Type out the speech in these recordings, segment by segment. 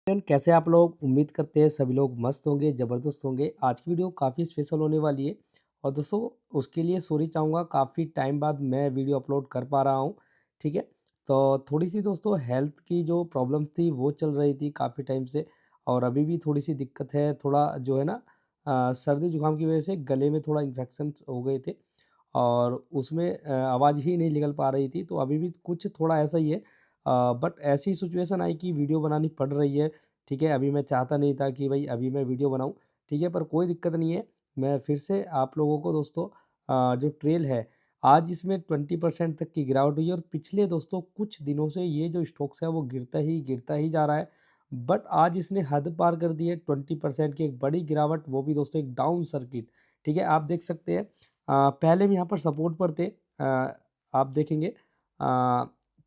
Friend, कैसे आप लोग? उम्मीद करते हैं सभी लोग मस्त होंगे, ज़बरदस्त होंगे। आज की वीडियो काफ़ी स्पेशल होने वाली है और दोस्तों उसके लिए सॉरी चाहूँगा, काफ़ी टाइम बाद मैं वीडियो अपलोड कर पा रहा हूँ, ठीक है? तो थोड़ी-सी दोस्तों हेल्थ की जो प्रॉब्लम्स थी वो चल रही थी काफ़ी टाइम से और अभी भी थोड़ी-सी दिक्कत है। थोड़ा जो है ना सर्दी जुकाम की वजह से गले में थोड़ा इन्फेक्शंस हो गए थे और उसमें आवाज़ ही नहीं निकल पा रही थी, तो अभी भी कुछ थोड़ा ऐसा ही है। बट ऐसी सिचुएशन आई कि वीडियो बनानी पड़ रही है, ठीक है? अभी मैं चाहता नहीं था कि भई अभी मैं वीडियो बनाऊँ, ठीक है? पर कोई दिक्कत नहीं है, मैं फिर से आप लोगों को दोस्तों जो ट्रेल है, आज इसमें 20% तक की गिरावट हुई है और पिछले दोस्तों कुछ दिनों से ये जो स्टॉक्स है वो गिरता ही जा रहा है। बट आज इसने हद पार कर दी है, 20% की एक बड़ी गिरावट, वो भी दोस्तों एक डाउन सर्किट, ठीक है? आप देख सकते हैं पहले हम यहाँ पर सपोर्ट पर थे। आप देखेंगे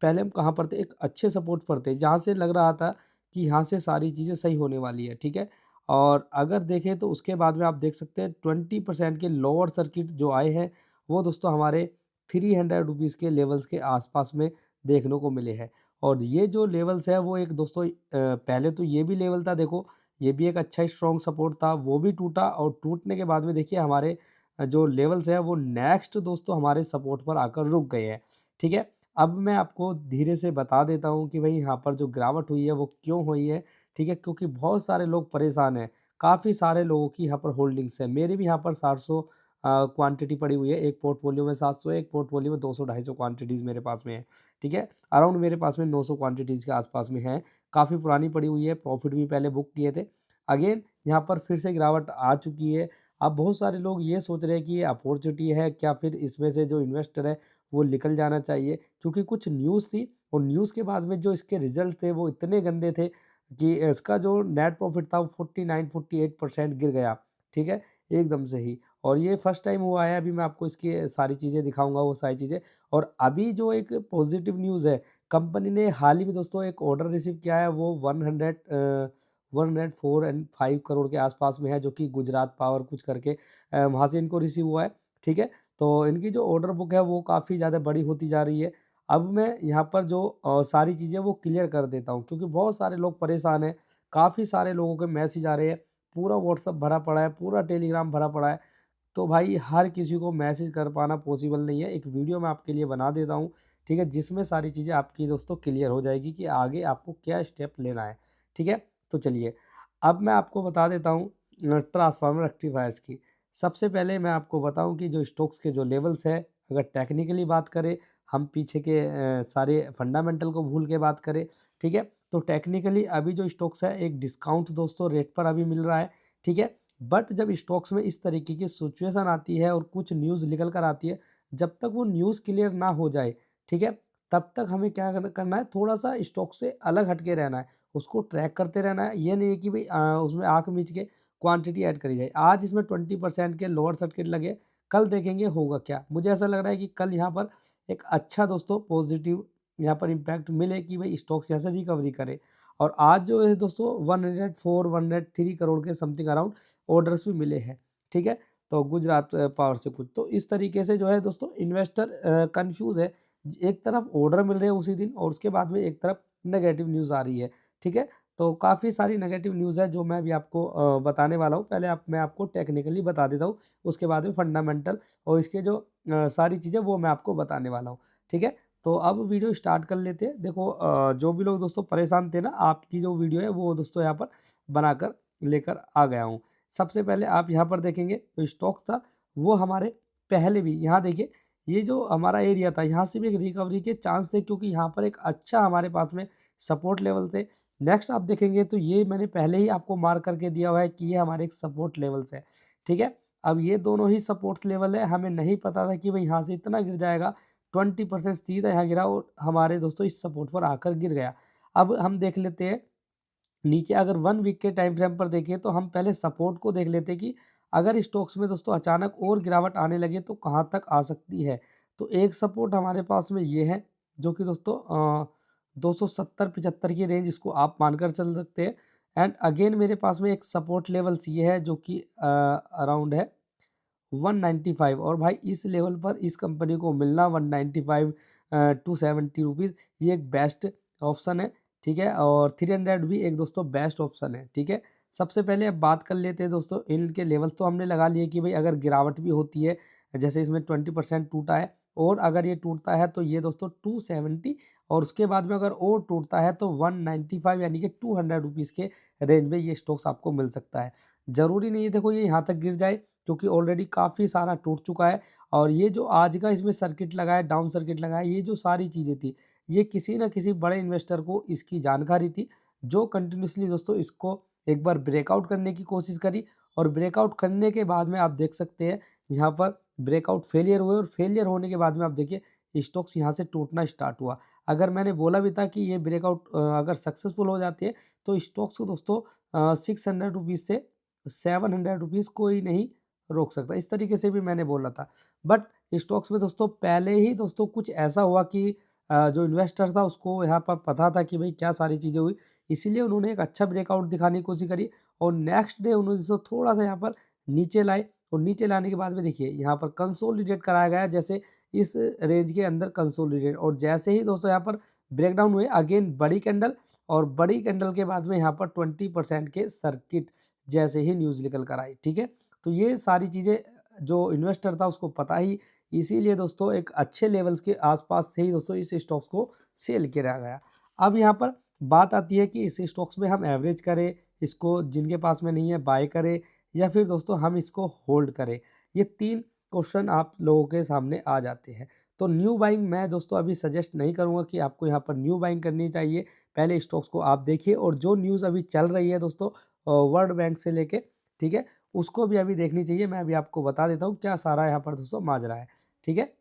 पहले हम कहाँ पर थे? एक अच्छे सपोर्ट पर थे, जहाँ से लग रहा था कि यहाँ से सारी चीज़ें सही होने वाली है, ठीक है? और अगर देखें तो उसके बाद में आप देख सकते हैं 20% के लोअर सर्किट जो आए हैं, वो दोस्तों हमारे ₹300 के लेवल्स के आस-पास में देखने को मिले हैं। और ये जो लेवल्स है वो एक दोस्तों पहले तो ये भी लेवल था देखो, ये भी एक अच्छा स्ट्रॉन्ग सपोर्ट था, वो भी टूटा और टूटने के बाद में देखिए हमारे जो लेवल्स है वो नेक्स्ट दोस्तों हमारे सपोर्ट पर आकर रुक गए हैं, ठीक है? अब मैं आपको धीरे से बता देता हूँ कि भई यहाँ पर जो गिरावट हुई है वो क्यों हुई है, ठीक है? क्योंकि बहुत सारे लोग परेशान हैं, काफ़ी सारे लोगों की यहाँ पर होल्डिंग्स है। मेरी भी यहाँ पर 700 क्वांटिटी पड़ी हुई है, एक पोर्टफोलियो में 700 है, एक पोर्टफोलियो में 200-250 क्वांटिटीज़ मेरे पास में है, ठीक है? अराउंड मेरे पास में 900 क्वांटिटीज़ के आस-पास में है, काफ़ी पुरानी पड़ी हुई है, प्रॉफिट भी पहले बुक किए थे। अगेन यहाँ पर फिर से गिरावट आ चुकी है। अब बहुत सारे लोग ये सोच रहे हैं कि ये अपॉर्च्युनिटी है, क्या फिर इसमें से जो इन्वेस्टर है वो निकल जाना चाहिए? क्योंकि कुछ न्यूज़ थी और न्यूज़ के बाद में जो इसके रिज़ल्ट थे वो इतने गंदे थे कि इसका जो नेट प्रॉफ़िट था वो 49-48% गिर गया, ठीक है? एकदम से ही और ये फर्स्ट टाइम हुआ है, अभी मैं आपको इसकी सारी चीज़ें दिखाऊँगा वो सारी चीज़ें और अभी जो एक पॉज़िटिव न्यूज़ है, कंपनी ने हाल ही में दोस्तों एक ऑर्डर रिसीव किया है वो 104 एंड 5 करोड़ के आस-पास में है, जो कि गुजरात पावर कुछ करके वहाँ से इनको रिसीव हुआ है, ठीक है? तो इनकी जो ऑर्डर बुक है वो काफ़ी ज़्यादा बड़ी होती जा रही है। अब मैं यहाँ पर जो सारी चीज़ें वो क्लियर कर देता हूँ क्योंकि बहुत सारे लोग परेशान हैं, काफ़ी सारे लोगों के मैसेज आ रहे हैं, पूरा व्हाट्सएप भरा पड़ा है, पूरा टेलीग्राम भरा पड़ा है। तो भाई हर किसी को मैसेज कर पाना पॉसिबल नहीं है। एक वीडियो मैं आपके लिए बना देता हूँ, ठीक है? जिसमें सारी चीज़ें आपकी दोस्तों क्लियर हो जाएगी कि आगे आपको क्या स्टेप लेना है, ठीक है? तो चलिए, अब मैं आपको बता देता हूँ ट्रांसफार्मर रेक्टिफायर्स की। सबसे पहले मैं आपको बताऊँ कि जो स्टॉक्स के जो लेवल्स है, अगर टेक्निकली बात करें, हम पीछे के सारे फंडामेंटल को भूल के बात करें, ठीक है? तो टेक्निकली अभी जो स्टॉक्स है एक डिस्काउंट दोस्तों रेट पर अभी मिल रहा है, ठीक है? बट जब स्टॉक्स में इस तरीके की सिचुएशन आती है और कुछ न्यूज़ निकल कर आती है, जब तक वो न्यूज़ क्लियर ना हो जाए, ठीक है? तब तक हमें क्या करना है, थोड़ा-सा स्टॉक से अलग हट के रहना है। उसको ट्रैक करते रहना है। ये नहीं है कि भई उसमें आँख मीच के क्वांटिटी ऐड करी जाए। आज इसमें 20% के लोअर सर्किट लगे, कल देखेंगे होगा क्या? मुझे ऐसा लग रहा है कि कल यहाँ पर एक अच्छा दोस्तों पॉज़िटिव यहाँ पर इम्पैक्ट मिले कि भई स्टॉक्स यहाँ से रिकवरी करे। और आज जो है दोस्तों 104, 103 करोड़ के समथिंग अराउंड ऑर्डर्स भी मिले हैं, ठीक है? तो गुजरात पावर से कुछ। तो इस तरीके से जो है दोस्तों इन्वेस्टर कन्फ्यूज़ है। एक तरफ ऑर्डर मिल रहे हैं उसी दिन और उसके बाद में एक तरफ नेगेटिव न्यूज़ आ रही है, ठीक है? तो काफ़ी सारी नेगेटिव न्यूज़ है जो मैं अभी आपको बताने वाला हूँ। पहले मैं आपको टेक्निकली बता देता हूँ, उसके बाद में फंडामेंटल और इसके जो सारी चीज़ें वो मैं आपको बताने वाला हूँ, ठीक है? तो अब वीडियो स्टार्ट कर लेते हैं। देखो जो भी लोग दोस्तों परेशान थे ना, आपकी जो वीडियो है वो दोस्तों यहाँ पर बनाकर लेकर आ गया हूँ। सबसे पहले आप यहाँ पर देखेंगे जो स्टॉक था वो हमारे पहले भी यहाँ देखिए, ये जो हमारा एरिया था यहाँ से भी एक रिकवरी के चांस थे क्योंकि यहाँ पर एक अच्छा हमारे पास में सपोर्ट लेवल थे। नेक्स्ट आप देखेंगे तो ये मैंने पहले ही आपको मार्क करके दिया हुआ है कि ये हमारे एक सपोर्ट लेवल्स है, ठीक है? अब ये दोनों ही सपोर्ट्स लेवल है, हमें नहीं पता था कि भई यहाँ से इतना गिर जाएगा, 20% सीधा यहाँ गिरा और हमारे दोस्तों इस सपोर्ट पर आकर गिर गया। अब हम देख लेते हैं नीचे, अगर 1 वीक के टाइम फ्रेम पर देखें तो हम पहले सपोर्ट को देख लेते हैं कि अगर स्टॉक्स में दोस्तों अचानक और गिरावट आने लगे तो कहाँ तक आ सकती है। तो एक सपोर्ट हमारे पास में ये है जो कि दोस्तों 270-75 की रेंज इसको आप मानकर चल सकते हैं। एंड अगेन मेरे पास में एक सपोर्ट लेवल्स ये है जो कि अराउंड है 195 और भाई इस लेवल पर इस कंपनी को मिलना 195 टू 70 रुपीज़, ये एक बेस्ट ऑप्शन है, ठीक है, और 300 भी एक दोस्तों बेस्ट ऑप्शन है, ठीक है। सबसे पहले अब बात कर लेते हैं दोस्तों, इनके लेवल्स तो हमने लगा लिए कि भाई अगर गिरावट भी होती है, जैसे इसमें 20% टूटा है, और अगर ये टूटता है तो ये दोस्तों 270, और उसके बाद में अगर और टूटता है तो 195 यानी कि 200 रुपीज़ के रेंज में ये स्टॉक्स आपको मिल सकता है। ज़रूरी नहीं है देखो ये यहाँ तक गिर जाए, क्योंकि ऑलरेडी काफ़ी सारा टूट चुका है, और ये जो आज का इसमें सर्किट लगा है, डाउन सर्किट लगा है, ये जो सारी चीज़ें थी, ये किसी न किसी बड़े इन्वेस्टर को इसकी जानकारी थी, जो कंटिन्यूअसली दोस्तों इसको एक बार ब्रेकआउट करने की कोशिश करी, और ब्रेकआउट करने के बाद में आप देख सकते हैं यहाँ पर ब्रेकआउट फेलियर हुए, और फेलियर होने के बाद में आप देखिए स्टॉक्स यहाँ से टूटना स्टार्ट हुआ। अगर मैंने बोला भी था कि ये ब्रेकआउट अगर सक्सेसफुल हो जाती है तो स्टॉक्स को दोस्तों 600 रुपीज़ से 700 रुपीज़ कोई नहीं रोक सकता, इस तरीके से भी मैंने बोला था। बट स्टॉक्स में दोस्तों पहले ही दोस्तों कुछ ऐसा हुआ कि जो इन्वेस्टर था उसको यहाँ पर पता था कि भाई क्या सारी चीज़ें हुई, इसीलिए उन्होंने एक अच्छा ब्रेकआउट दिखाने की कोशिश करी, और नेक्स्ट डे उन्होंने दोस्तों थोड़ा-सा यहाँ पर नीचे लाए, और नीचे लाने के बाद में देखिए यहाँ पर कंसोलिडेट कराया गया, जैसे इस रेंज के अंदर कंसोलिडेट, और जैसे ही दोस्तों यहाँ पर ब्रेकडाउन हुए अगेन बड़ी कैंडल, और बड़ी कैंडल के बाद में यहाँ पर 20% के सर्किट जैसे ही न्यूज़ निकल कर आई, ठीक है। तो ये सारी चीज़ें जो इन्वेस्टर था उसको पता ही, इसीलिए दोस्तों एक अच्छे लेवल्स के आसपास से ही दोस्तों इस स्टॉक्स को सेल किया गया। अब यहाँ पर बात आती है कि इस स्टॉक्स में हम एवरेज करें, इसको जिनके पास में नहीं है बाय करें, या फिर दोस्तों हम इसको होल्ड करें। ये 3 क्वेश्चन आप लोगों के सामने आ जाते हैं। तो न्यू बाइंग मैं दोस्तों अभी सजेस्ट नहीं करूँगा कि आपको यहाँ पर न्यू बाइंग करनी चाहिए। पहले स्टॉक्स को आप देखिए, और जो न्यूज़ अभी चल रही है दोस्तों वर्ल्ड बैंक से लेके, ठीक है, उसको भी अभी देखनी चाहिए। मैं अभी आपको बता देता हूँ क्या सारा यहाँ पर दोस्तों माजरा है, ठीक है।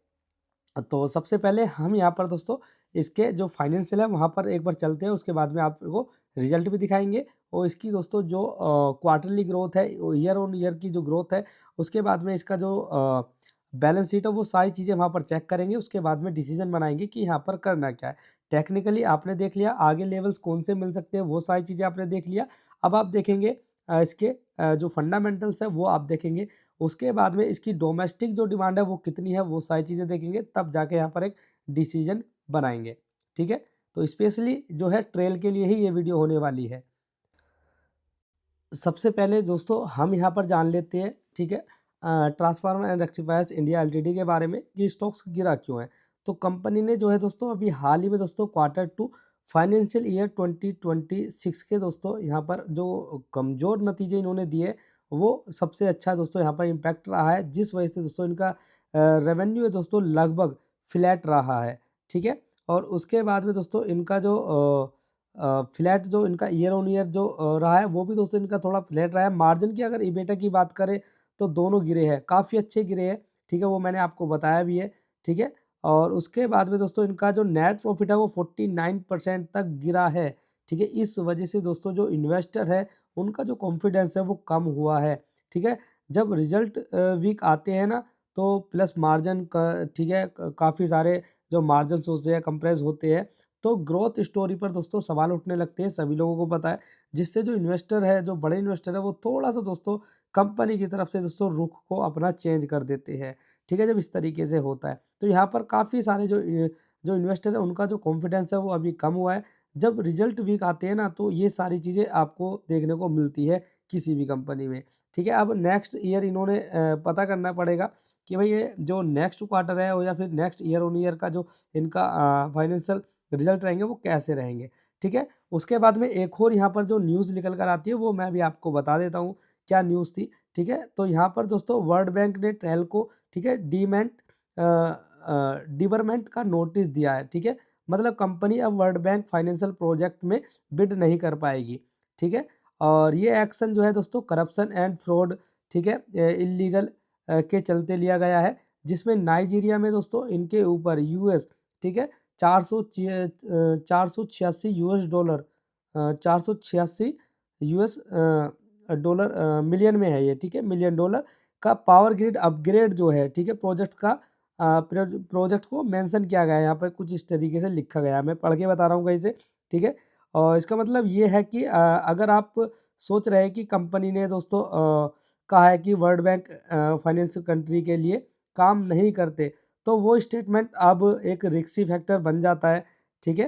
तो सबसे पहले हम यहाँ पर दोस्तों इसके जो फाइनेंशियल है वहाँ पर एक बार चलते हैं, उसके बाद में आपको रिजल्ट भी दिखाएँगे, और इसकी दोस्तों जो क्वार्टरली ग्रोथ है, ईयर ऑन ईयर की जो ग्रोथ है, उसके बाद में इसका जो बैलेंस शीट है वो सारी चीज़ें वहाँ पर चेक करेंगे, उसके बाद में डिसीजन बनाएँगे कि यहाँ पर करना क्या है। टेक्निकली आपने देख लिया, आगे लेवल्स कौन से मिल सकते हैं वो सारी चीज़ें आपने देख लिया। अब आप देखेंगे इसके जो फंडामेंटल्स है वो आप देखेंगे, उसके बाद में इसकी डोमेस्टिक जो डिमांड है वो कितनी है वो सारी चीज़ें देखेंगे, तब जाके यहाँ पर एक डिसीजन बनाएँगे, ठीक है? तो स्पेशली जो है ट्रेल के लिए ही ये वीडियो होने वाली है। सबसे पहले दोस्तों हम यहाँ पर जान लेते हैं, ठीक है, transformer and rectifiers India LTD के बारे में कि स्टॉक्स गिरा क्यों है। तो कंपनी ने जो है दोस्तों अभी हाल ही में दोस्तों क्वार्टर 2 फाइनेंशियल ईयर 2026 के दोस्तों यहाँ पर जो कमज़ोर नतीजे इन्होंने दिए, वो सबसे अच्छा दोस्तों यहाँ पर इम्पैक्ट रहा है, जिस वजह से दोस्तों इनका रेवेन्यू है दोस्तों लगभग फ्लैट रहा है, ठीक है। और उसके बाद में दोस्तों इनका जो फ्लैट जो इनका ईयर ऑन ईयर जो रहा है वो भी दोस्तों इनका थोड़ा फ्लैट रहा है। मार्जिन की अगर इबेटा की बात करें तो दोनों गिरे हैं, काफ़ी अच्छे गिरे हैं, ठीक है, वो मैंने आपको बताया भी है, ठीक है। और उसके बाद में दोस्तों इनका जो नेट प्रॉफिट है वो 49% तक गिरा है, ठीक है। इस वजह से दोस्तों जो इन्वेस्टर है उनका जो कॉन्फिडेंस है वो कम हुआ है, ठीक है। जब रिजल्ट वीक आते हैं ना तो प्लस मार्जिन क ठीक है, काफ़ी सारे जो मार्जिन्स होते हैं कंप्रेस होते हैं, तो ग्रोथ स्टोरी पर दोस्तों सवाल उठने लगते हैं, सभी लोगों को पता है, जिससे जो इन्वेस्टर है, जो बड़े इन्वेस्टर है, वो थोड़ा-सा दोस्तों कंपनी की तरफ से दोस्तों रुख को अपना चेंज कर देते हैं, ठीक है, जब इस तरीके से होता है। तो यहाँ पर काफ़ी सारे जो इन्वेस्टर है, उनका जो कॉन्फिडेंस है, वो अभी कम हुआ है। जब रिजल्ट वीक आते हैं ना, तो ये सारी चीज़ें आपको देखने को मिलती है किसी भी कंपनी में, ठीक है। अब नेक्स्ट ईयर इन्होंने पता करना पड़ेगा कि भई ये जो नेक्स्ट क्वार्टर है, या फिर नेक्स्ट ईयर ऑन ईयर का जो इनका फाइनेंशियल रिजल्ट रहेंगे वो कैसे रहेंगे, ठीक है। उसके बाद में एक और यहाँ पर जो न्यूज़ निकल कर आती है वो मैं भी आपको बता देता हूँ, क्या न्यूज़ थी, ठीक है। तो यहाँ पर दोस्तों वर्ल्ड बैंक ने ट्रेल को, ठीक है, डिबरमेंट का नोटिस दिया है, ठीक है। मतलब कंपनी अब वर्ल्ड बैंक फाइनेंशियल प्रोजेक्ट में बिड नहीं कर पाएगी, ठीक है। और ये एक्शन जो है दोस्तों करप्शन एंड फ्रॉड, ठीक है, इल्लीगल के चलते लिया गया है, जिसमें नाइजीरिया में दोस्तों इनके ऊपर यूएस, ठीक है, 486 US dollar 486 US dollar million में है ये, ठीक है, मिलियन डॉलर का पावर ग्रिड अपग्रेड जो है, ठीक है, प्रोजेक्ट का प्रोजेक्ट को मेंशन किया गया है, यहाँ पर कुछ इस तरीके से लिखा गया है, मैं पढ़ के बता रहा हूँ कहीं से, ठीक है। और इसका मतलब ये है कि अगर आप सोच रहे हैं कि कंपनी ने दोस्तों कहा है कि वर्ल्ड बैंक फाइनेंशियल कंट्री के लिए काम नहीं करते, तो वो स्टेटमेंट अब एक रिस्की फैक्टर बन जाता है, ठीक है।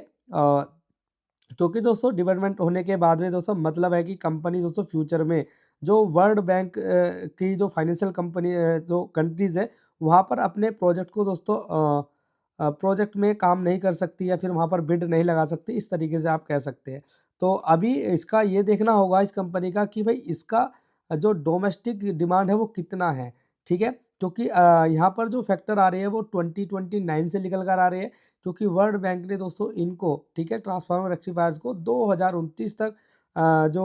क्योंकि दोस्तों डेवलपमेंट होने के बाद में दोस्तों मतलब है कि कंपनी दोस्तों फ्यूचर में जो वर्ल्ड बैंक की जो फाइनेंशियल कंपनी जो कंट्रीज़ है, वहाँ पर अपने प्रोजेक्ट को दोस्तों प्रोजेक्ट में काम नहीं कर सकती या फिर वहाँ पर बिड नहीं लगा सकती, इस तरीके से आप कह सकते हैं। तो अभी इसका ये देखना होगा इस कंपनी का कि भाई इसका जो डोमेस्टिक डिमांड है वो कितना है, ठीक है? क्योंकि यहाँ पर जो फैक्टर आ रही है वो 2029 से निकल कर आ रही है, क्योंकि वर्ल्ड बैंक ने दोस्तों इनको, ठीक है, ट्रांसफार्मर रेक्टिफायर्स को 2029 तक जो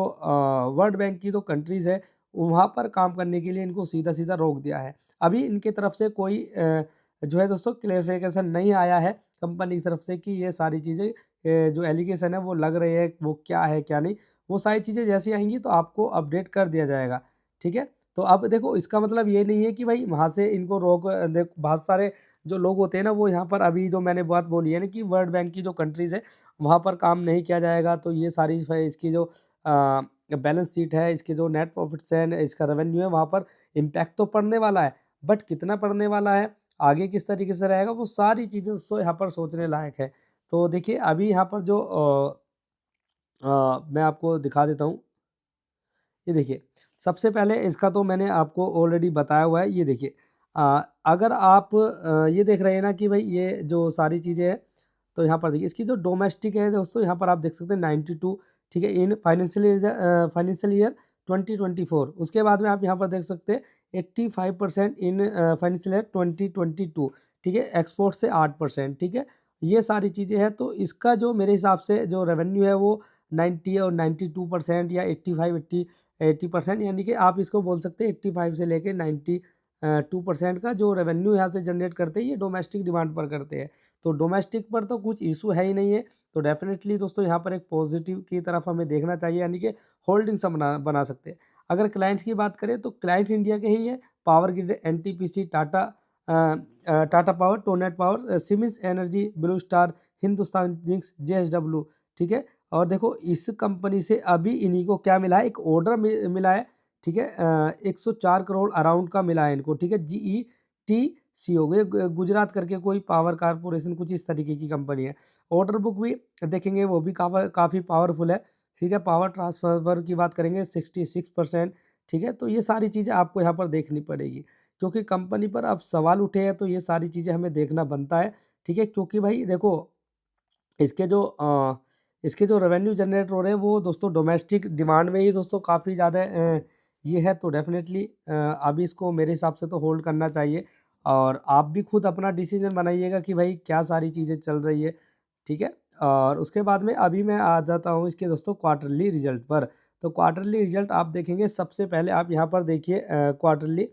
वर्ल्ड बैंक की जो कंट्रीज़ है वहाँ पर काम करने के लिए इनको सीधा-सीधा रोक दिया है। अभी इनकी तरफ से कोई जो है दोस्तों क्लेरिफिकेशन नहीं आया है कंपनी की तरफ से कि ये सारी चीज़ें जो एलिगेशन है वो लग रही है, वो क्या है क्या नहीं। वो सारी चीज़ें जैसी आएँगी तो आपको अपडेट कर दिया जाएगा, ठीक है? तो अब देखो इसका मतलब ये नहीं है कि भाई वहाँ से इनको रोक देख बहुत सारे जो लोग होते हैं ना वो यहाँ पर अभी जो मैंने बात बोली है ना कि वर्ल्ड बैंक की जो कंट्रीज़ है वहाँ पर काम नहीं किया जाएगा, तो ये सारी इसकी जो बैलेंस शीट है, इसके जो नेट प्रॉफिट्स हैं, इसका रेवेन्यू है, वहाँ पर इम्पैक्ट तो पड़ने वाला है, बट कितना पड़ने वाला है, आगे किस तरीके से रहेगा, वो सारी चीज़ें यहाँ पर सोचने लायक है। तो देखिए अभी यहाँ पर जो मैं आपको दिखा देता हूँ। ये देखिए, सबसे पहले इसका तो मैंने आपको ऑलरेडी बताया हुआ है, ये देखिए अगर आप ये देख रहे हैं ना कि भाई ये जो सारी चीज़ें हैं, तो यहाँ पर देखिए इसकी जो डोमेस्टिक है दोस्तों, यहाँ पर आप देख सकते हैं 92, ठीक है, इन फाइनेंशियल ईयर 2024। उसके बाद में आप यहाँ पर देख सकते हैं 85% इन फाइनेंशियल ईयर 2022, ठीक है, एक्सपोर्ट से 8%, ठीक है। ये सारी चीज़ें हैं, तो इसका जो मेरे हिसाब से जो रेवेन्यू है वो 90 और 92% या 80% यानी कि आप इसको बोल सकते हैं 85 से लेके 92% का जो रेवेन्यू यहाँ से जनरेट करते हैं ये डोमेस्टिक डिमांड पर करते हैं। तो डोमेस्टिक पर तो कुछ इशू है ही नहीं है, तो डेफिनेटली दोस्तों यहाँ पर एक पॉजिटिव की तरफ हमें देखना चाहिए, यानी कि होल्डिंग्स हम बना बना सकते हैं। अगर क्लाइंट्स की बात करें तो क्लाइंट्स इंडिया के ही है, Power Grid, NTPC, Tata Power, Torrent Power, Siemens Energy, Blue Star, Hindustan Zincs, JSW, ठीक है। और देखो इस कंपनी से अभी इन्हीं को क्या मिला है, एक ऑर्डर मिला है, ठीक है, 104 करोड़ अराउंड का मिला है इनको, ठीक है, जीईटीसीओ, ये गुजरात करके कोई पावर कारपोरेशन कुछ इस तरीके की कंपनी है। ऑर्डर बुक भी देखेंगे वो भी काफ़ी पावरफुल है, ठीक है। पावर ट्रांसफर की बात करेंगे 66%, ठीक है। तो ये सारी चीज़ें आपको यहाँ पर देखनी पड़ेगी, क्योंकि कंपनी पर अब सवाल उठे हैं तो ये सारी चीज़ें हमें देखना बनता है, ठीक है। क्योंकि भाई देखो इसके जो इसके जो रेवेन्यू जनरेट हो रहे हैं वो दोस्तों डोमेस्टिक डिमांड में ही दोस्तों काफ़ी ज़्यादा ये है, तो डेफ़िनेटली अभी इसको मेरे हिसाब से तो होल्ड करना चाहिए, और आप भी खुद अपना डिसीज़न बनाइएगा कि भाई क्या सारी चीज़ें चल रही है, ठीक है? और उसके बाद में अभी मैं आ जाता हूँ इसके दोस्तों क्वार्टरली रिज़ल्ट पर। तो क्वार्टरली रिज़ल्ट आप देखेंगे, सबसे पहले आप यहाँ पर देखिए क्वार्टरली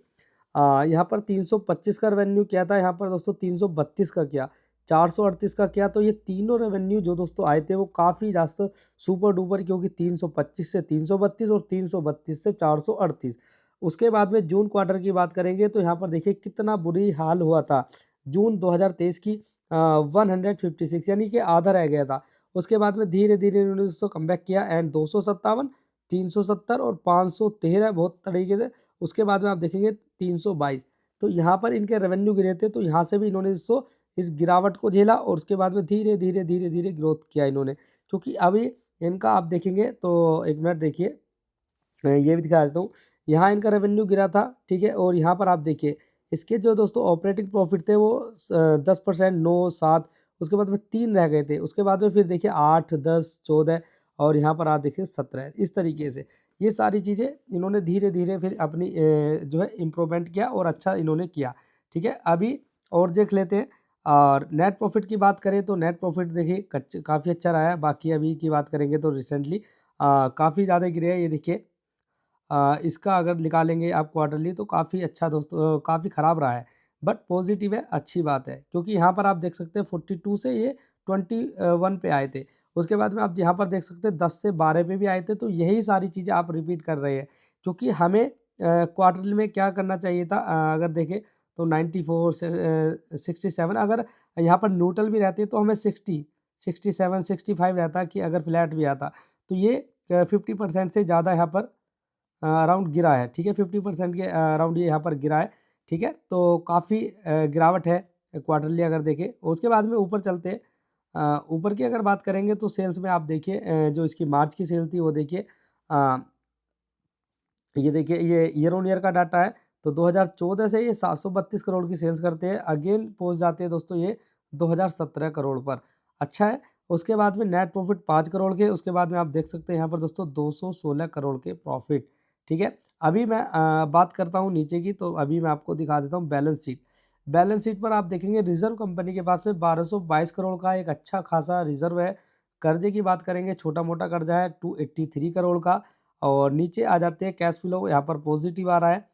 यहाँ पर 325 का रेवेन्यू किया था, यहाँ पर दोस्तों 332 का किया, 438 का किया। तो ये तीनों रेवेन्यू जो दोस्तों आए थे वो काफ़ी ज़्यादा सुपर डुपर, क्योंकि 325 से 332 और 332 से 438। उसके बाद में जून क्वार्टर की बात करेंगे तो यहाँ पर देखिए कितना बुरी हाल हुआ था। जून 2023 की 156, यानी कि आधा रह गया था। उसके बाद में धीरे-धीरे इन्होंने दोस्तों कमबैक किया एंड 257, 370 और 513 बहुत तरीके से। उसके बाद में आप देखेंगे 322। तो यहाँ पर इनके रेवेन्यू गिरे थे, तो यहाँ से भी इन्होंने दोस्तों इस गिरावट को झेला और उसके बाद में धीरे-धीरे ग्रोथ किया इन्होंने। क्योंकि अभी इनका आप देखेंगे तो 1 मिनट देखिए, मैं ये भी दिखा देता हूँ। यहाँ इनका रेवेन्यू गिरा था, ठीक है, और यहाँ पर आप देखिए इसके जो दोस्तों ऑपरेटिंग प्रॉफिट थे वो 10%, 9, 7, उसके बाद में 3 रह गए थे। उसके बाद में फिर देखिए 8, 10, 14 और यहाँ पर आप देखिए 17, इस तरीके से। ये सारी चीज़ें इन्होंने धीरे-धीरे फिर अपनी जो है इम्प्रूवमेंट किया और अच्छा इन्होंने किया, ठीक है। अभी और देख लेते हैं, और नेट प्रॉफिट की बात करें तो नेट प्रॉफिट देखिए काफ़ी अच्छा रहा है। बाकी अभी की बात करेंगे तो रिसेंटली काफ़ी ज़्यादा गिरे हैं, ये देखिए। इसका अगर निकालेंगे आप क्वार्टरली तो काफ़ी अच्छा दोस्तों काफ़ी ख़राब रहा है। बट पॉज़िटिव है, अच्छी बात है, क्योंकि यहाँ पर आप देख सकते हैं 42 से ये 21 पे आए थे। उसके बाद में आप यहाँ पर देख सकते हैं 10 से 12 पे भी आए थे, तो यही सारी चीज़ें आप रिपीट कर रहे हैं। क्योंकि हमें क्वार्टरली में क्या करना चाहिए था, अगर देखें तो 94 से 67, अगर यहाँ पर न्यूट्रल भी रहते तो हमें 60, 67, 65 रहता कि अगर फ्लैट भी आता। तो ये 50% से ज़्यादा यहाँ पर अराउंड गिरा है, ठीक है, 50% के अराउंड ये यहाँ पर गिरा है, ठीक है। तो काफ़ी गिरावट है क्वार्टरली अगर देखें। उसके बाद में ऊपर चलते हैं, ऊपर की अगर बात करेंगे तो सेल्स में आप देखिए जो इसकी मार्च की सेल थी वो देखिए अ, ये देखिए ये ईयर ऑन ईयर का डाटा है। तो 2014 से ये 732 करोड़ की सेल्स करते हैं। अगेन पहुँच जाते हैं दोस्तों ये 2017 करोड़ पर। अच्छा है। उसके बाद में नेट प्रॉफ़िट 5 करोड़ के, उसके बाद में आप देख सकते हैं यहाँ पर दोस्तों 216 करोड़ के प्रॉफ़िट, ठीक है। अभी मैं बात करता हूँ नीचे की, तो अभी मैं आपको दिखा देता हूँ बैलेंस शीट। बैलेंस शीट पर आप देखेंगे रिज़र्व कंपनी के पास में 1222 करोड़ का एक अच्छा खासा रिज़र्व है। कर्ज़े की बात करेंगे, छोटा-मोटा कर्ज़ा है 283 करोड़ का। और नीचे आ जाते हैं कैश फ्लो, यहाँ पर पॉजिटिव आ रहा है।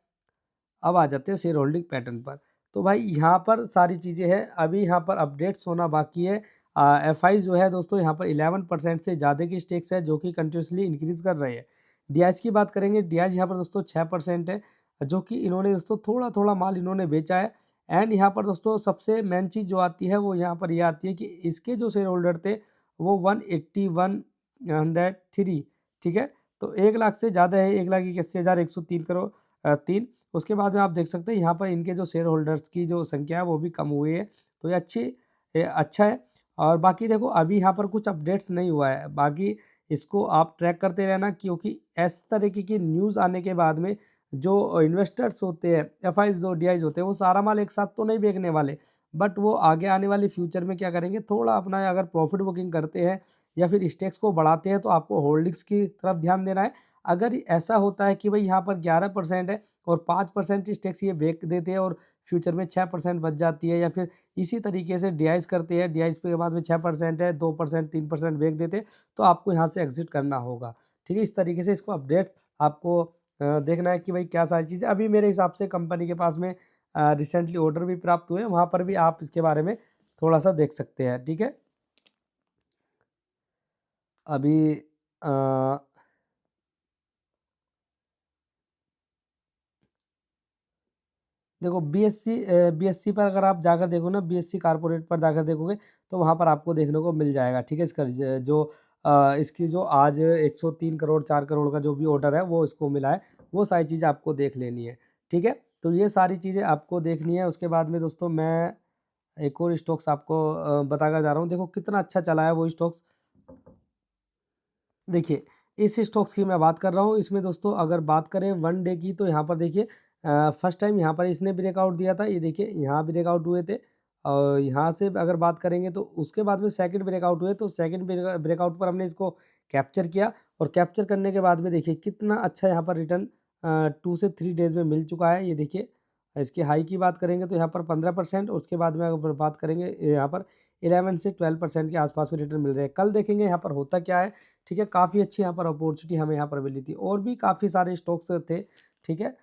अब आ जाते हैं शेयर होल्डिंग पैटर्न पर। तो भाई यहाँ पर सारी चीज़ें हैं, अभी यहाँ पर अपडेट्स होना बाकी है। एफआई जो है दोस्तों यहाँ पर 11% से ज़्यादा की स्टेक्स है जो कि कंटिन्यूअसली इंक्रीज़ कर रहे हैं। डीआईएस की बात करेंगे, डीआईएस यहाँ पर दोस्तों 6% है, जो कि इन्होंने दोस्तों थोड़ा-थोड़ा माल इन्होंने बेचा है। एंड यहाँ पर दोस्तों सबसे मेन चीज़ जो आती है वो यहाँ पर ये आती है कि इसके जो शेयर होल्डर थे वो 181,103, ठीक है। तो 1 लाख से ज़्यादा है, 1,81,103 करोड़ 3। उसके बाद में आप देख सकते हैं यहाँ पर इनके जो शेयर होल्डर्स की जो संख्या है वो भी कम हुई है। तो ये अच्छा है। और बाकी देखो अभी यहाँ पर कुछ अपडेट्स नहीं हुआ है। बाकी इसको आप ट्रैक करते रहना, क्योंकि इस तरीके की न्यूज़ आने के बाद में जो इन्वेस्टर्स होते हैं, एफआईज़ जो डीआईज़ होते हैं, वो सारा माल एक साथ तो नहीं बेचने वाले। बट वो आगे आने वाली फ्यूचर में क्या करेंगे, थोड़ा अपना अगर प्रॉफिट बुकिंग करते हैं या फिर स्टेक्स को बढ़ाते हैं तो आपको होल्डिंग्स की तरफ ध्यान देना है। अगर ऐसा होता है कि भाई यहाँ पर 11% है और 5% स्टेक्स ये बेच देते हैं और फ्यूचर में 6% बच जाती है, या फिर इसी तरीके से डीआईज़ करते हैं, डीआईज़ के बाद में 6% है, 2% 3% बेच देते हैं, तो आपको यहाँ से एग्ज़िट करना होगा। ठीक है? इस तरीके से इसको अपडेट्स आपको देखना है कि भाई क्या सारी चीज़ें अभी मेरे हिसाब से कंपनी के पास में रिसेंटली ऑर्डर भी प्राप्त हुए हैं, वहाँ पर भी आप इसके बारे में थोड़ा-सा देख सकते हैं। ठीक है? अभी अ देखो बीएससी पर अगर आप जाकर देखो ना, बीएससी कॉर्पोरेट पर जाकर देखोगे तो वहाँ पर आपको देखने को मिल जाएगा, ठीक है। इसका जो इसकी जो आज 103 करोड़ 4 करोड़ का जो भी ऑर्डर है वो इसको मिला है, वो सारी चीज़ें आपको देख लेनी है, ठीक है। तो ये सारी चीज़ें आपको देखनी है। उसके बाद में दोस्तों मैं एक और स्टॉक्स आपको बताकर जा रहा हूँ। देखो कितना अच्छा चला है वो स्टॉक्स। देखिए, इस स्टॉक्स की मैं बात कर रहा हूँ, इसमें दोस्तों अगर बात करें 1 डे की तो यहाँ पर देखिए फर्स्ट टाइम यहाँ पर इसने ब्रेकआउट दिया था, ये देखिए यहाँ ब्रेकआउट हुए थे। और यहाँ से अगर बात करेंगे तो उसके बाद में सेकंड ब्रेकआउट हुए, तो सेकंड ब्रेकआउट पर हमने इसको कैप्चर किया और कैप्चर करने के बाद में देखिए कितना अच्छा यहाँ पर रिटर्न 2 से 3 डेज़ में मिल चुका है। ये देखिए इसकी हाई की बात करेंगे तो यहाँ पर 15%, उसके बाद में अगर बात करेंगे यहाँ पर 11 से 12% के आसपास में रिटर्न मिल रहे हैं। कल देखेंगे यहाँ पर होता क्या है, ठीक है। काफ़ी अच्छी यहाँ पर अपॉर्चुनिटी हमें यहाँ पर मिली थी और भी काफ़ी सारे स्टॉक्स थे, ठीक है।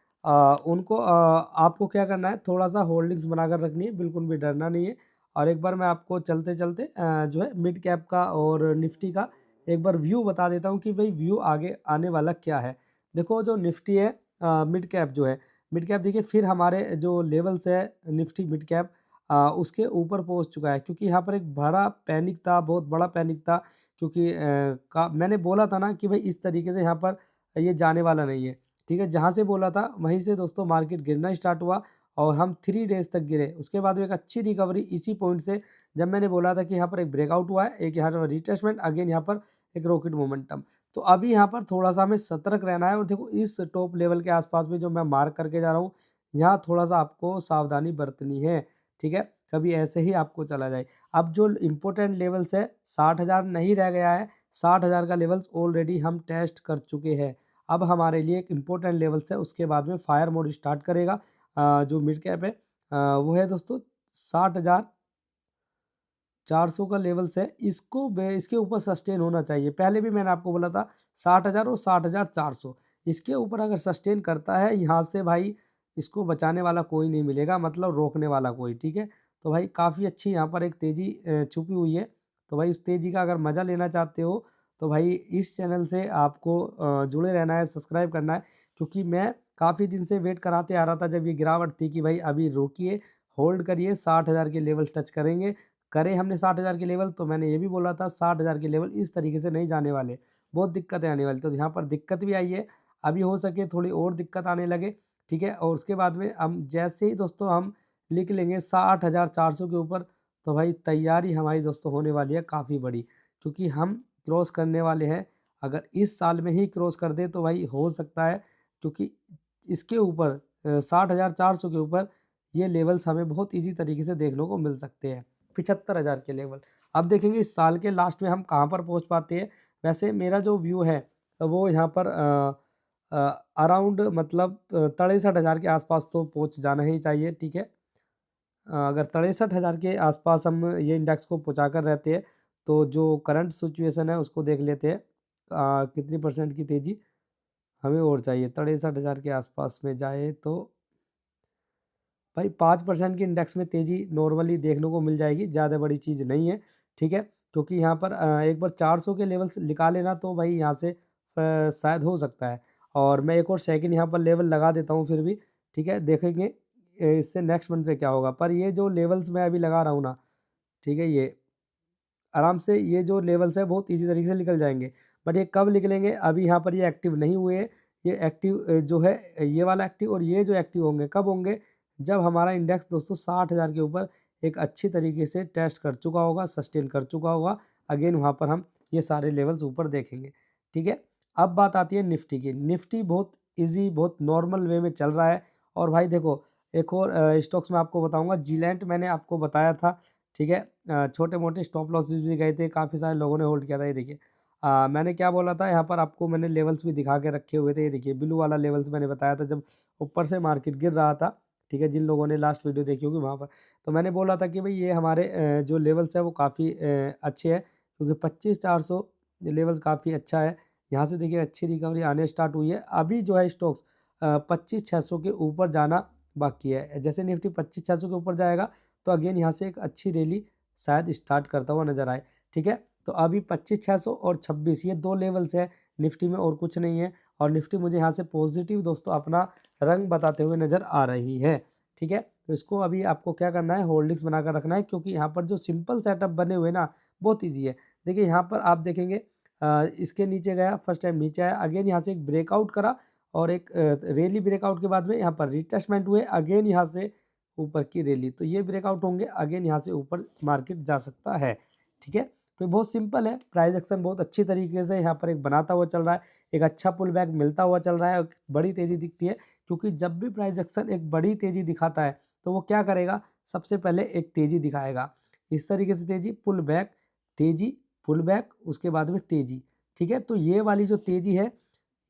उनको आपको क्या करना है, थोड़ा-सा होल्डिंग्स बनाकर रखनी है, बिल्कुल भी डरना नहीं है। और एक बार मैं आपको चलते-चलते जो है मिड कैप का और निफ्टी का एक बार व्यू बता देता हूँ कि भई व्यू आगे आने वाला क्या है। देखो जो निफ्टी है मिड कैप जो है, मिड कैप देखिए फिर हमारे जो लेवल्स है निफ्टी मिड कैप उसके ऊपर पहुँच चुका है, क्योंकि यहाँ पर एक बड़ा पैनिक था, बहुत बड़ा पैनिक था। क्योंकि का मैंने बोला था ना कि भाई इस तरीके से यहाँ पर ये जाने वाला नहीं है, ठीक है। जहाँ से बोला था वहीं से दोस्तों मार्केट गिरना स्टार्ट हुआ और हम 3 डेज़ तक गिरे। उसके बाद में एक अच्छी रिकवरी इसी पॉइंट से, जब मैंने बोला था कि यहाँ पर एक ब्रेकआउट हुआ है, एक यहाँ पर रिट्रेसमेंट, अगेन यहाँ पर एक रॉकेट मोमेंटम। तो अभी यहाँ पर थोड़ा-सा हमें सतर्क रहना है और देखो इस टॉप लेवल के आस-पास में जो मैं मार्क करके जा रहा हूँ, यहाँ थोड़ा-सा आपको सावधानी बरतनी है, ठीक है। कभी ऐसे ही आपको चला जाए। अब जो इम्पोर्टेंट लेवल्स है 60,000 नहीं रह गया है, 60,000 का लेवल्स ऑलरेडी हम टेस्ट कर चुके हैं। अब हमारे लिए एक इम्पोर्टेंट लेवल्स है, उसके बाद में फायर मोड स्टार्ट करेगा। जो मिड कैप है वो है दोस्तों 60,400 का लेवल्स है, इसके ऊपर सस्टेन होना चाहिए। पहले भी मैंने आपको बोला था 60,000 और 60,400, इसके ऊपर अगर सस्टेन करता है यहाँ से भाई, इसको बचाने वाला कोई नहीं मिलेगा, मतलब रोकने वाला कोई, ठीक है। तो भाई काफ़ी अच्छी यहाँ पर एक तेज़ी छुपी हुई है। तो भाई उस तेज़ी का अगर मज़ा लेना चाहते हो तो भाई इस चैनल से आपको जुड़े रहना है, सब्सक्राइब करना है, क्योंकि मैं काफ़ी दिन से वेट कराते आ रहा था जब ये गिरावट थी कि भाई अभी रोकिए, होल्ड करिए, 60,000 के लेवल टच करेंगे। करे हमने 60,000 के लेवल, तो मैंने ये भी बोला था 60,000 के लेवल इस तरीके से नहीं जाने वाले, बहुत दिक्कतें आने वाली। तो यहाँ पर दिक्कत भी आई है, अभी हो सके थोड़ी और दिक्कत आने लगे, ठीक है। और उसके बाद में हम जैसे ही दोस्तों हम लिख लेंगे 60,400 के ऊपर, तो भाई तैयारी हमारी दोस्तों होने वाली है काफ़ी बड़ी, क्योंकि हम क्रॉस करने वाले हैं। अगर इस साल में ही क्रॉस कर दें तो भाई हो सकता है, क्योंकि इसके ऊपर 60,400 के ऊपर ये लेवल्स हमें बहुत ईज़ी तरीके से देखने को मिल सकते हैं, 75,000 के लेवल। अब देखेंगे इस साल के लास्ट में हम कहाँ पर पहुँच पाते हैं। वैसे मेरा जो व्यू है वो यहाँ पर अराउंड मतलब 63,000 के आसपास तो पहुँच जाना ही चाहिए, ठीक है। अगर 63,000 के आसपास हम ये इंडेक्स को पहुँचाकर रहते हैं, तो जो करंट सिचुएशन है उसको देख लेते हैं। कितनी परसेंट की तेज़ी हमें और चाहिए, 63,000 के आसपास में जाए तो भाई 5% की इंडेक्स में तेज़ी नॉर्मली देखने को मिल जाएगी, ज़्यादा बड़ी चीज़ नहीं है, ठीक है। क्योंकि यहाँ पर एक बार 400 के लेवल्स निकाले ना तो भाई यहाँ से शायद हो सकता है। और मैं एक और सेकंड यहाँ पर लेवल लगा देता हूँ फिर भी, ठीक है। देखेंगे इससे नेक्स्ट मंथ में क्या होगा। पर ये जो लेवल्स मैं अभी लगा रहा हूँ ना, ठीक है, ये आराम से ये जो लेवल्स है बहुत ईज़ी तरीके से निकल जाएँगे। बट ये कब निकलेंगे, अभी यहाँ पर ये एक्टिव नहीं हुए हैं। ये एक्टिव जो है ये वाला एक्टिव और ये जो एक्टिव होंगे, कब होंगे? जब हमारा इंडेक्स दोस्तों 60,000 के ऊपर एक अच्छी तरीके से टेस्ट कर चुका होगा, सस्टेन कर चुका होगा। अगेन वहाँ पर हम ये सारे लेवल्स ऊपर देखेंगे, ठीक है। अब बात आती है निफ्टी की। निफ्टी बहुत ईज़ी, बहुत नॉर्मल वे में चल रहा है। और भाई देखो, एक और स्टॉक्स मैं आपको बताऊँगा, जिलेंट मैंने आपको बताया था, ठीक है। छोटे-मोटे स्टॉप लॉसेस भी गए थे, काफ़ी सारे लोगों ने होल्ड किया था। ये देखिए, मैंने क्या बोला था, यहाँ पर आपको मैंने लेवल्स भी दिखा के रखे हुए थे। ये देखिए ब्लू वाला लेवल्स मैंने बताया था जब ऊपर से मार्केट गिर रहा था, ठीक है। जिन लोगों ने लास्ट वीडियो देखी होगी वहाँ पर, तो मैंने बोला था कि भाई ये हमारे जो लेवल्स है वो काफ़ी अच्छे हैं, क्योंकि 25,400 लेवल्स काफ़ी अच्छा है। यहाँ से देखिए अच्छी रिकवरी आने स्टार्ट हुई है। अभी जो है स्टॉक्स 25,600 के ऊपर जाना बाकी है। जैसे निफ्टी 25,600 के ऊपर जाएगा तो अगेन यहाँ से एक अच्छी रैली शायद स्टार्ट करता हुआ नज़र आए, ठीक है। तो अभी 25,600 और 26 ये 2 लेवल्स है निफ्टी में, और कुछ नहीं है। और निफ्टी मुझे यहाँ से पॉजिटिव दोस्तों अपना रंग बताते हुए नज़र आ रही है, ठीक है। तो इसको अभी आपको क्या करना है, होल्डिंग्स बनाकर रखना है, क्योंकि यहाँ पर जो सिंपल सेटअप बने हुए ना बहुत ईजी है। देखिए यहाँ पर आप देखेंगे इसके नीचे गया, फर्स्ट टाइम नीचे आया, अगेन यहाँ से एक ब्रेकआउट करा और एक रैली ब्रेकआउट के बाद में यहाँ पर रिटेस्टमेंट हुए, अगेन यहाँ से ऊपर की रैली, तो ये ब्रेकआउट होंगे, अगेन यहाँ से ऊपर मार्केट जा सकता है, ठीक है। तो बहुत सिंपल है, प्राइस एक्शन बहुत अच्छी तरीके से यहाँ पर एक बनाता हुआ चल रहा है, एक अच्छा पुल बैक मिलता हुआ चल रहा है और बड़ी तेज़ी दिखती है, क्योंकि जब भी प्राइस एक्शन एक बड़ी तेज़ी दिखाता है तो वो क्या करेगा, सबसे पहले एक तेज़ी दिखाएगा, इस तरीके से तेज़ी, पुल बैक, तेज़ी, पुल बैक, उसके बाद में तेज़ी, ठीक है। तो ये वाली जो तेज़ी है,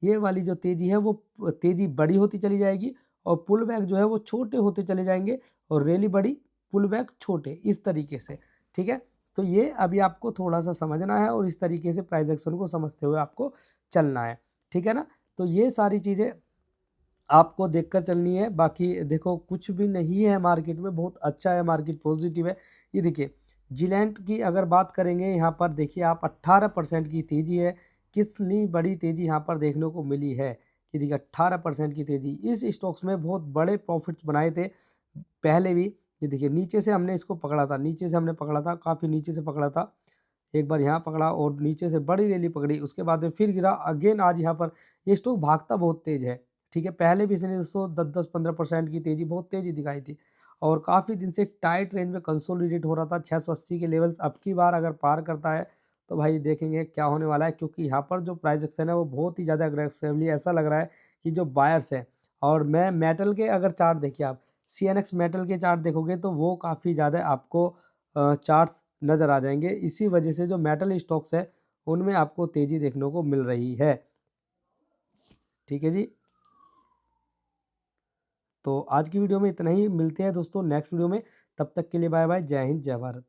ये वाली जो तेज़ी है वो तेज़ी बड़ी होती चली जाएगी और पुल बैक जो है वो छोटे होते चले जाएँगे, और रैली बड़ी, पुल बैक छोटे, इस तरीके से, ठीक है। तो ये अभी आपको थोड़ा-सा समझना है और इस तरीके से प्राइस एक्शन को समझते हुए आपको चलना है, ठीक है ना? तो ये सारी चीज़ें आपको देखकर चलनी है। बाकी देखो कुछ भी नहीं है मार्केट में, बहुत अच्छा है मार्केट, पॉजिटिव है। ये देखिए जिलैंट की अगर बात करेंगे, यहाँ पर देखिए आप 18% की तेज़ी है। कितनी बड़ी तेज़ी यहाँ पर देखने को मिली है। ये देखिए 18% की तेज़ी, इस स्टॉक्स में बहुत बड़े प्रॉफिट्स बनाए थे पहले भी। ये देखिए नीचे से हमने इसको पकड़ा था, नीचे से हमने पकड़ा था, काफ़ी नीचे से पकड़ा था। एक बार यहाँ पकड़ा और नीचे से बड़ी रैली पकड़ी, उसके बाद में फिर गिरा, अगेन आज यहाँ पर ये स्टॉक भागता बहुत तेज़ है, ठीक है। पहले भी इसने दोस्तों 10-10, 15% की तेज़ी, बहुत तेज़ी दिखाई थी और काफ़ी दिन से एक टाइट रेंज में कंसोलिडेट हो रहा था। 680 के लेवल्स अब की बार अगर पार करता है तो भाई देखेंगे क्या होने वाला है, क्योंकि यहाँ पर जो प्राइस एक्शन है वो बहुत ही ज़्यादा अग्रेसिवली, ऐसा लग रहा है कि जो बायर्स है। और मैं मेटल के अगर चार्ट देखिए आप, सीएनएक्स मेटल के चार्ट देखोगे तो वो काफ़ी ज़्यादा आपको चार्ट्स नज़र आ जाएँगे। इसी वजह से जो मेटल स्टॉक्स है उनमें आपको तेज़ी देखने को मिल रही है, ठीक है जी। तो आज की वीडियो में इतना ही, मिलते हैं दोस्तों नेक्स्ट वीडियो में, तब तक के लिए बाय बाय, जय हिंद, जय भारत।